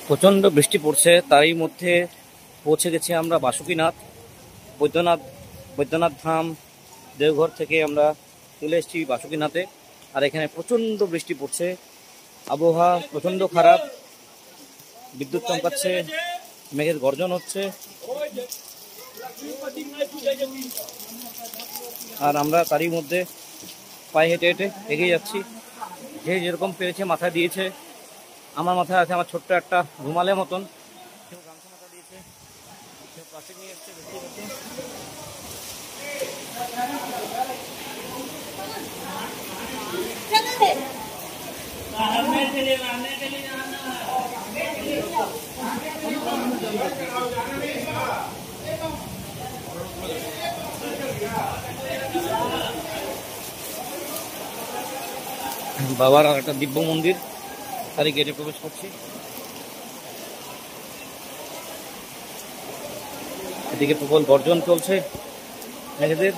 প্রচণ্ড বৃষ্টি পড়ছে, তারই মধ্যে পৌঁছে গেছি আমরা বাসুকীনাথ। বৈদ্যনাথ বৈদ্যনাথ ধাম দেওঘর থেকে আমরা চলে এসেছি বাসুকীনাথে। আর এখানে প্রচণ্ড বৃষ্টি পড়ছে, আবহাওয়া প্রচণ্ড খারাপ, বিদ্যুৎ চমকাচ্ছে, মেঘের গর্জন হচ্ছে। আর আমরা তারই মধ্যে পায়ে হেঁটে হেঁটে এগিয়ে যাচ্ছি। যে যেরকম পেরেছে মাথায় দিয়েছে। আমার মাথায় আছে আমার ছোট্ট একটা রুমালের মতন, কেউ গামছা মাথা দিয়েছে, কেউ প্লাস্টিক নিয়ে এসছে। বাবার আর একটা দিব্য মন্দির, তারই গেটে প্রবেশ করছি। এদিকে প্রবল গর্জন চলছে মেঘেদের।